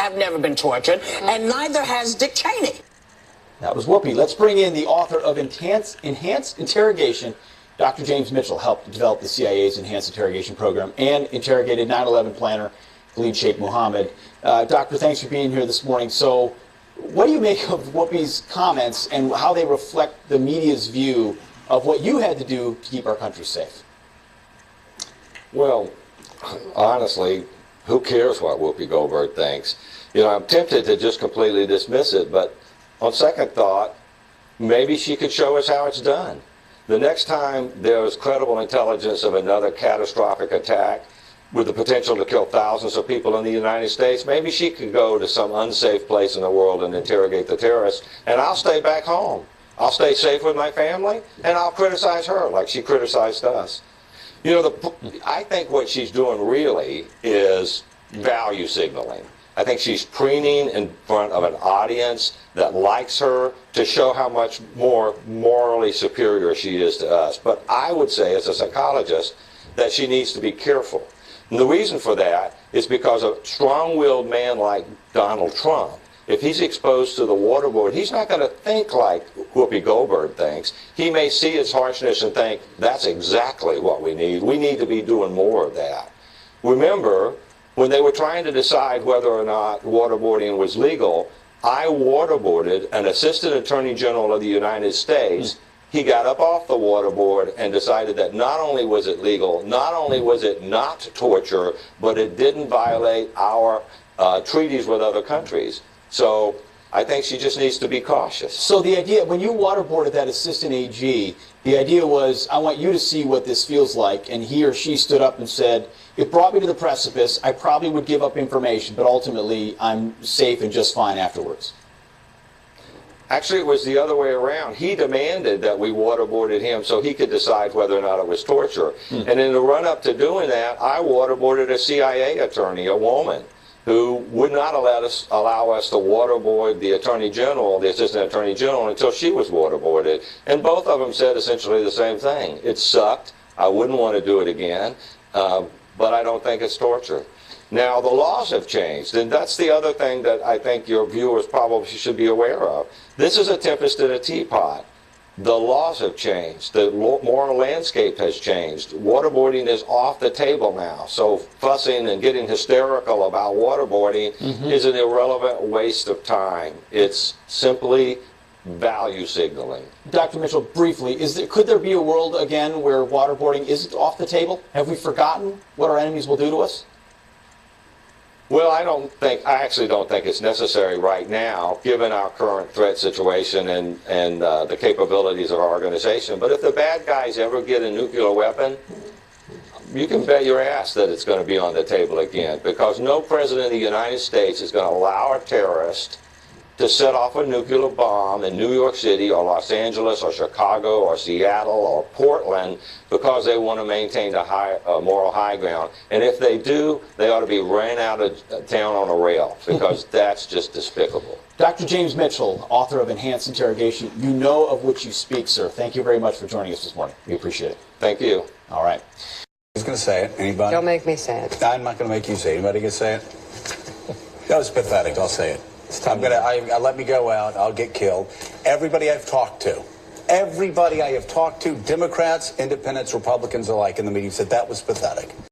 have never been tortured, and neither has Dick Cheney. That was Whoopi. Let's bring in the author of Enhanced Interrogation. Dr. James Mitchell helped develop the CIA's Enhanced Interrogation Program and interrogated 9/11 planner Khalid Sheikh Mohammed. Doctor, thanks for being here this morning. So what do you make of Whoopi's comments and how they reflect the media's view of what you had to do to keep our country safe? Well, honestly, who cares what Whoopi Goldberg thinks? You know, I'm tempted to just completely dismiss it, but on second thought, maybe she could show us how it's done. The next time there's credible intelligence of another catastrophic attack with the potential to kill thousands of people in the United States, maybe she could go to some unsafe place in the world and interrogate the terrorists, and I'll stay back home. I'll stay safe with my family, and I'll criticize her like she criticized us. You know, I think what she's doing really is value signaling. I think she's preening in front of an audience that likes her to show how much more morally superior she is to us. But I would say, as a psychologist, that she needs to be careful. And the reason for that is because a strong-willed man like Donald Trump, if he's exposed to the waterboard, he's not going to think like Whoopi Goldberg thinks. He may see its harshness and think, that's exactly what we need. We need to be doing more of that. Remember, when they were trying to decide whether or not waterboarding was legal, I waterboarded an Assistant Attorney General of the United States. He got up off the waterboard and decided that not only was it legal, not only was it not torture, but it didn't violate our treaties with other countries. So I think she just needs to be cautious. So the idea, when you waterboarded that assistant AG, the idea was, I want you to see what this feels like, and he or she stood up and said, it brought me to the precipice, I probably would give up information, but ultimately I'm safe and just fine afterwards. Actually, it was the other way around. He demanded that we waterboarded him so he could decide whether or not it was torture. And in the run-up to doing that, I waterboarded a CIA attorney, a woman, who would not allow us to waterboard the Attorney General, the Assistant Attorney General, until she was waterboarded. And both of them said essentially the same thing. It sucked. I wouldn't want to do it again, but I don't think it's torture. Now, the laws have changed, and that's the other thing that I think your viewers probably should be aware of. This is a tempest in a teapot. The laws have changed. The moral landscape has changed. Waterboarding is off the table now. So fussing and getting hysterical about waterboarding is an irrelevant waste of time. It's simply value signaling. Dr. Mitchell, briefly, could there be a world again where waterboarding isn't off the table? Have we forgotten what our enemies will do to us? Well, I actually don't think it's necessary right now, given our current threat situation and the capabilities of our organization. But if the bad guys ever get a nuclear weapon, you can bet your ass that it's going to be on the table again, because no president of the United States is going to allow a terrorist to set off a nuclear bomb in New York City or Los Angeles or Chicago or Seattle or Portland because they want to maintain a moral high ground. And if they do, they ought to be ran out of town on a rail, because that's just despicable. Dr. James Mitchell, author of Enhanced Interrogation, you know of which you speak, sir. Thank you very much for joining us this morning. We appreciate it. Thank you. All right. Who's going to say it? Anybody? Don't make me say it. I'm not going to make you say it. Anybody going to say it? That was pathetic. I'll say it. Let me go out. I'll get killed. Everybody I've talked to, Democrats, independents, Republicans alike in the meeting said that was pathetic.